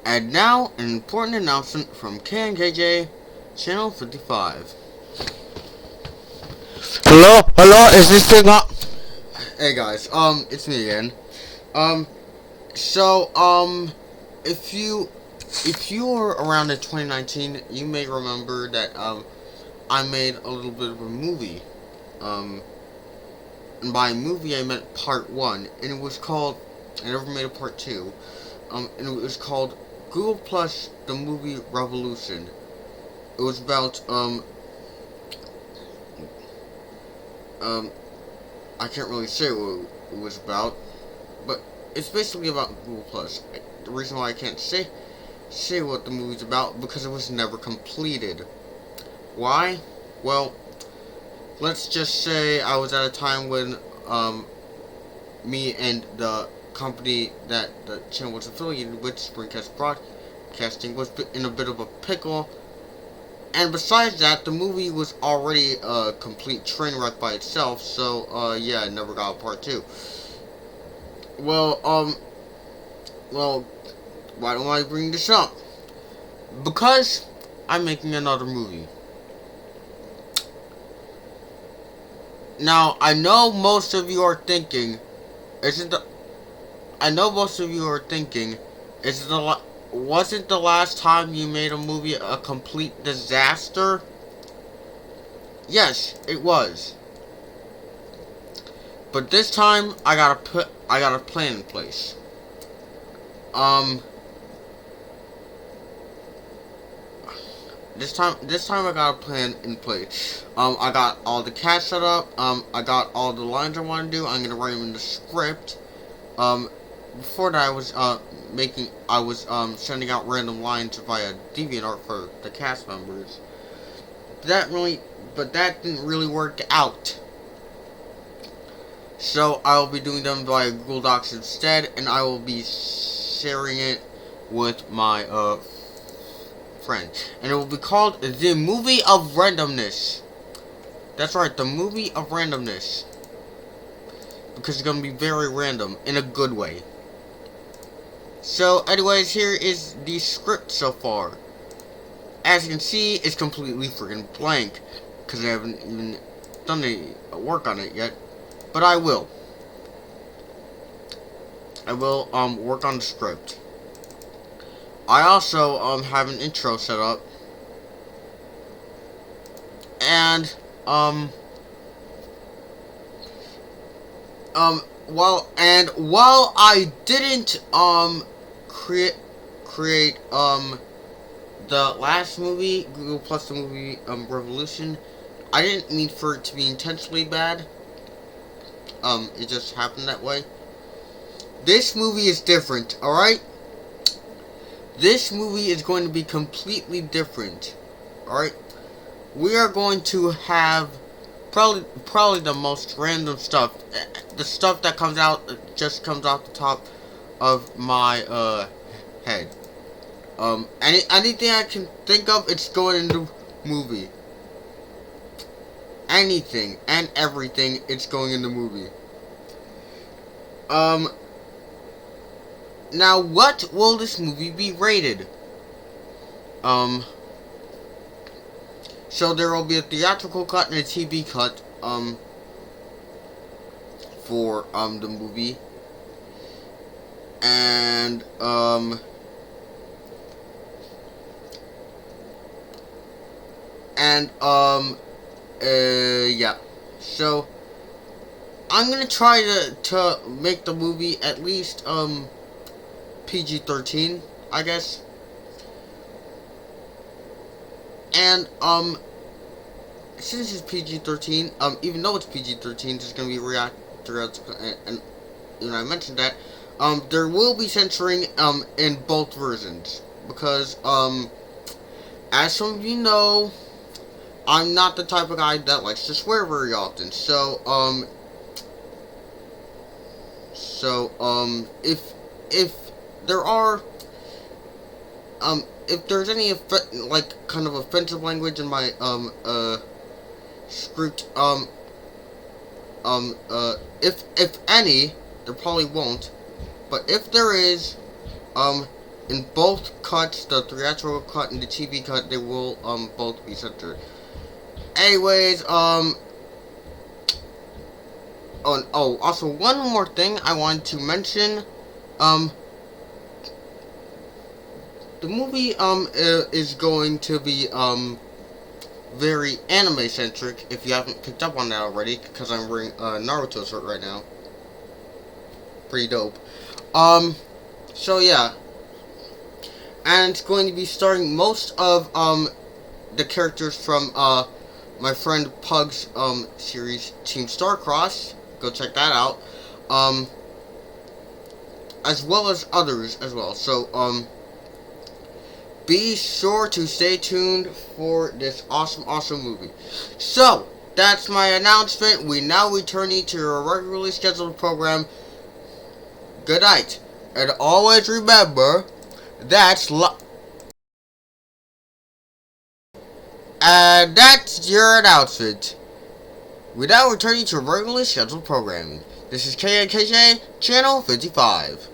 And now, an important announcement from KNKJ, Channel 55. Hello, is this thing up? Hey guys, it's me again. Um, so, if you, if you were around in 2019, you may remember that, I made a little bit of a movie. And by movie I meant part 1, and it was called, I never made a part 2, and it was called Google Plus, the Movie Revolution. It was about, I can't really say what it was about, but it's basically about Google Plus. The reason why I can't say what the movie's about, because it was never completed. Why? Well, let's just say I was at a time when, me and the company that the channel was affiliated with, Springcast Broadcasting, was in a bit of a pickle. And besides that, the movie was already a complete train wreck by itself, so, yeah, it never got a part 2. Well, why don't I bring this up? Because I'm making another movie. Now, I know most of you are thinking, wasn't the last time you made a movie a complete disaster? Yes, it was. But this time, I got a plan in place. This time I got a plan in place. I got all the cast set up. I got all the lines I want to do. I'm gonna write them in the script. Before that, I was sending out random lines via DeviantArt for the cast members. But that didn't really work out. So I will be doing them via Google Docs instead, and I will be sharing it with my friend, and it will be called The Movie of Randomness. That's right, The Movie of Randomness, because it's gonna be very random in a good way. So, anyways, here is the script so far. As you can see, it's completely freaking blank, because I haven't even done any work on it yet. But I will. Work on the script. I also, have an intro set up. And, while I didn't, create, the last movie, Google Plus the Movie, Revolution, I didn't mean for it to be intentionally bad. It just happened that way. This movie is different, alright? This movie is going to be completely different, alright? We are going to have probably the most random stuff. The stuff that just comes out the top of my, head. Anything I can think of, it's going in the movie. Anything and everything, it's going in the movie. Now, what will this movie be rated? So there will be a theatrical cut and a TV cut, for, the movie. And, yeah. So, I'm gonna try to make the movie at least, PG-13, I guess. And, since it's PG-13, even though it's PG-13, there's gonna be and I mentioned that, there will be censoring, in both versions. Because, as some of you know, I'm not the type of guy that likes to swear very often, so, if there are, if there's any, kind of offensive language in my, script, if any, there probably won't, but if there is, in both cuts, the theatrical cut and the TV cut, they will both be censored. Anyways, also one more thing I wanted to mention. The movie is going to be very anime centric. If you haven't picked up on that already, because I'm wearing a Naruto shirt right now. Pretty dope. So yeah, and it's going to be starring most of the characters from my friend Pug's series Team Starcross. Go check that out. As well as others as well. So be sure to stay tuned for this awesome movie. So that's my announcement. We now returning to your regularly scheduled program. Good night, and always remember and that's your announcement. We now returning to regularly scheduled programming. This is KNKJ Channel 55.